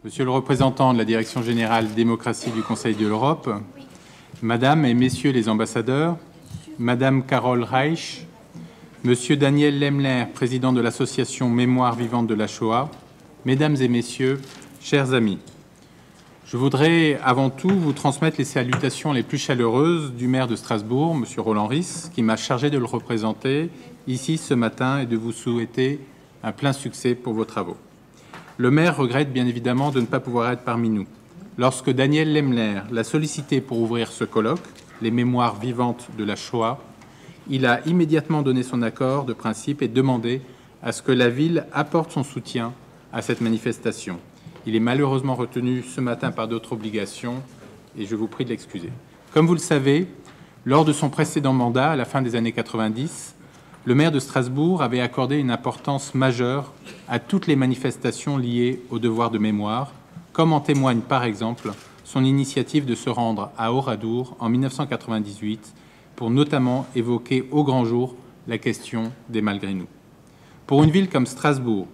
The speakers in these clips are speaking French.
Monsieur le représentant de la Direction générale démocratie du Conseil de l'Europe, Madame et Messieurs les ambassadeurs, Madame Carole Reich, Monsieur Daniel Lemler, président de l'association Mémoire vivante de la Shoah, Mesdames et Messieurs, chers amis, je voudrais avant tout vous transmettre les salutations les plus chaleureuses du maire de Strasbourg, Monsieur Roland Ries, qui m'a chargé de le représenter ici ce matin et de vous souhaiter un plein succès pour vos travaux. Le maire regrette bien évidemment de ne pas pouvoir être parmi nous. Lorsque Daniel Lemler l'a sollicité pour ouvrir ce colloque, les mémoires vivantes de la Shoah, il a immédiatement donné son accord de principe et demandé à ce que la ville apporte son soutien à cette manifestation. Il est malheureusement retenu ce matin par d'autres obligations et je vous prie de l'excuser. Comme vous le savez, lors de son précédent mandat, à la fin des années 90, le maire de Strasbourg avait accordé une importance majeure à toutes les manifestations liées au devoir de mémoire, comme en témoigne par exemple son initiative de se rendre à Oradour en 1998 pour notamment évoquer au grand jour la question des malgré nous. Pour une ville comme Strasbourg,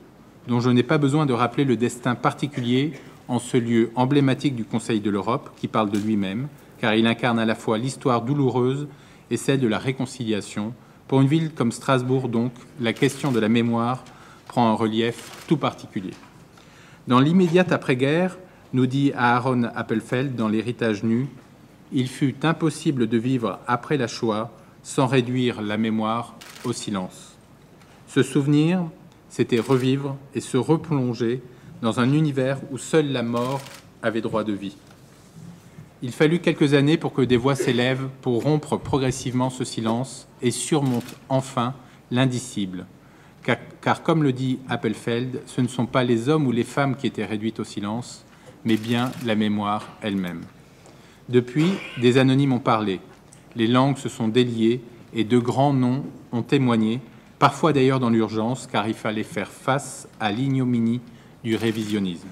dont je n'ai pas besoin de rappeler le destin particulier en ce lieu emblématique du Conseil de l'Europe, qui parle de lui-même, car il incarne à la fois l'histoire douloureuse et celle de la réconciliation. Pour une ville comme Strasbourg, donc, la question de la mémoire prend un relief tout particulier. Dans l'immédiate après-guerre, nous dit Aaron Appelfeld dans L'héritage nu, il fut impossible de vivre après la Shoah sans réduire la mémoire au silence. Se souvenir, c'était revivre et se replonger dans un univers où seule la mort avait droit de vie. Il fallut quelques années pour que des voix s'élèvent pour rompre progressivement ce silence et surmontent enfin l'indicible. Car comme le dit Appelfeld, ce ne sont pas les hommes ou les femmes qui étaient réduites au silence, mais bien la mémoire elle-même. Depuis, des anonymes ont parlé, les langues se sont déliées et de grands noms ont témoigné, parfois d'ailleurs dans l'urgence, car il fallait faire face à l'ignominie du révisionnisme.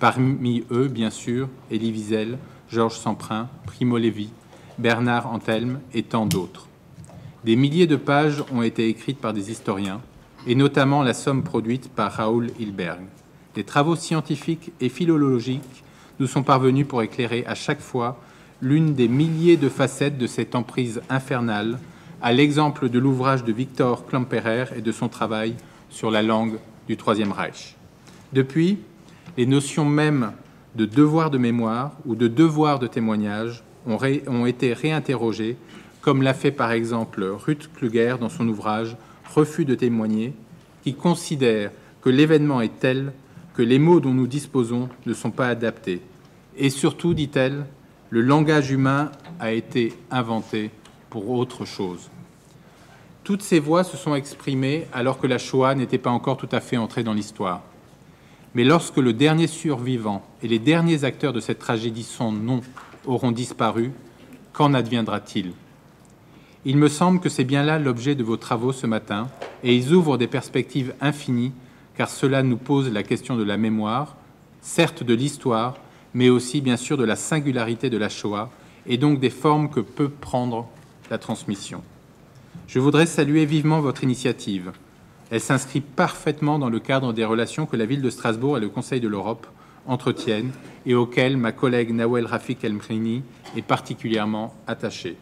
Parmi eux, bien sûr, Elie Wiesel, Georges Semprin, Primo Levi, Bernard Antelme et tant d'autres. Des milliers de pages ont été écrites par des historiens, et notamment la somme produite par Raoul Hilberg. Des travaux scientifiques et philologiques nous sont parvenus pour éclairer à chaque fois l'une des milliers de facettes de cette emprise infernale, à l'exemple de l'ouvrage de Victor Klemperer et de son travail sur la langue du Troisième Reich. Depuis, les notions mêmes de devoir de mémoire ou de devoir de témoignage ont été réinterrogées, comme l'a fait par exemple Ruth Kluger dans son ouvrage « Refus de témoigner », qui considère que l'événement est tel que les mots dont nous disposons ne sont pas adaptés. Et surtout, dit-elle, le langage humain a été inventé pour autre chose. Toutes ces voix se sont exprimées alors que la Shoah n'était pas encore tout à fait entrée dans l'histoire. Mais lorsque le dernier survivant et les derniers acteurs de cette tragédie sans nom auront disparu, qu'en adviendra-t-il ? Il me semble que c'est bien là l'objet de vos travaux ce matin, et ils ouvrent des perspectives infinies, car cela nous pose la question de la mémoire, certes de l'histoire, mais aussi bien sûr de la singularité de la Shoah, et donc des formes que peut prendre la transmission. Je voudrais saluer vivement votre initiative. Elle s'inscrit parfaitement dans le cadre des relations que la ville de Strasbourg et le Conseil de l'Europe entretiennent et auxquelles ma collègue Nawel Rafik El-Mkhrini est particulièrement attachée.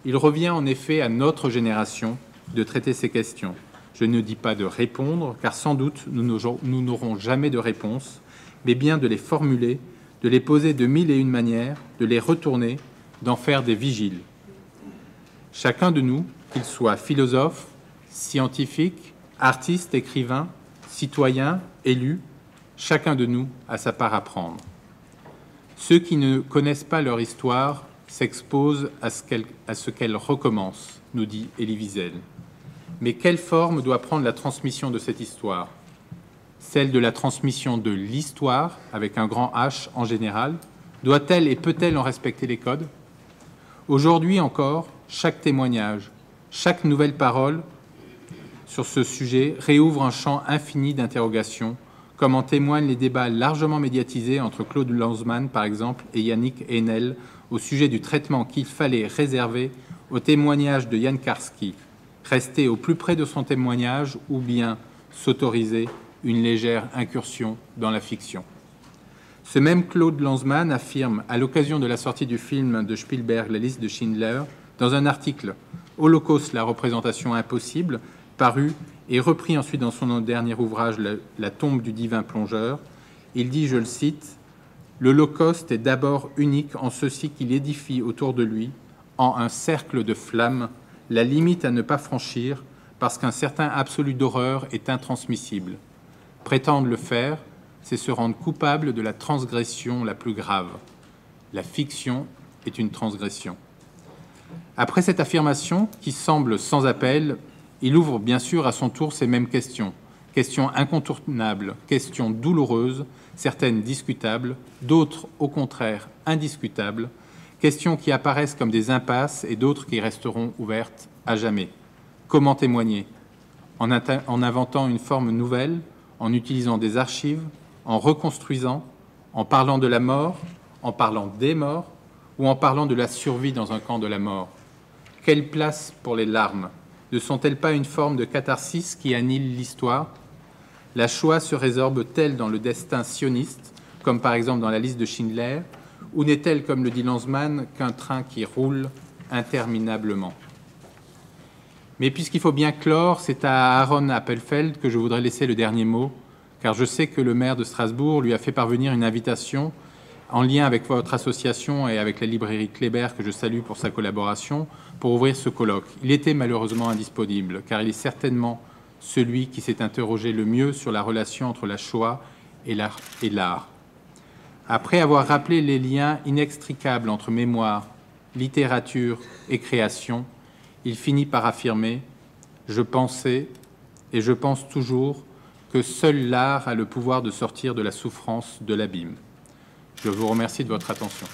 Il revient en effet à notre génération de traiter ces questions. Je ne dis pas de répondre, car sans doute nous n'aurons jamais de réponse, mais bien de les formuler, de les poser de mille et une manières, de les retourner, d'en faire des vigiles. Chacun de nous, qu'il soit philosophe, scientifique, artiste, écrivain, citoyen, élu, chacun de nous a sa part à prendre. Ceux qui ne connaissent pas leur histoire s'exposent à ce qu'elle recommence, nous dit Elie Wiesel. Mais quelle forme doit prendre la transmission de cette histoire ? Celle de la transmission de l'histoire, avec un grand H en général, doit-elle et peut-elle en respecter les codes ? Aujourd'hui encore, chaque témoignage, chaque nouvelle parole sur ce sujet réouvre un champ infini d'interrogations, comme en témoignent les débats largement médiatisés entre Claude Lanzmann, par exemple, et Yannick Haenel au sujet du traitement qu'il fallait réserver au témoignage de Jan Karski, rester au plus près de son témoignage ou bien s'autoriser une légère incursion dans la fiction. Ce même Claude Lanzmann affirme, à l'occasion de la sortie du film de Spielberg, La liste de Schindler, dans un article « Holocauste, la représentation impossible », paru et repris ensuite dans son dernier ouvrage « La tombe du divin plongeur », il dit, je le cite, « L'Holocauste est d'abord unique en ceci qu'il édifie autour de lui, en un cercle de flammes, la limite à ne pas franchir, parce qu'un certain absolu d'horreur est intransmissible. Prétendre le faire, c'est se rendre coupable de la transgression la plus grave. La fiction est une transgression. » Après cette affirmation, qui semble sans appel, il ouvre bien sûr à son tour ces mêmes questions. Questions incontournables, questions douloureuses, certaines discutables, d'autres au contraire indiscutables, questions qui apparaissent comme des impasses et d'autres qui resteront ouvertes à jamais. Comment témoigner? En inventant une forme nouvelle, en utilisant des archives, en reconstruisant, en parlant de la mort, en parlant des morts, ou en parlant de la survie dans un camp de la mort. Quelle place pour les larmes? Ne sont-elles pas une forme de catharsis qui annihile l'histoire? La Shoah se résorbe-t-elle dans le destin sioniste, comme par exemple dans la liste de Schindler, ou n'est-elle, comme le dit Lanzmann, qu'un train qui roule interminablement? Mais puisqu'il faut bien clore, c'est à Aaron Appelfeld que je voudrais laisser le dernier mot, car je sais que le maire de Strasbourg lui a fait parvenir une invitation en lien avec votre association et avec la librairie Kléber, que je salue pour sa collaboration, pour ouvrir ce colloque. Il était malheureusement indisponible, car il est certainement celui qui s'est interrogé le mieux sur la relation entre la Shoah et l'art. Après avoir rappelé les liens inextricables entre mémoire, littérature et création, il finit par affirmer « Je pensais, et je pense toujours, que seul l'art a le pouvoir de sortir de la souffrance de l'abîme. » Je vous remercie de votre attention.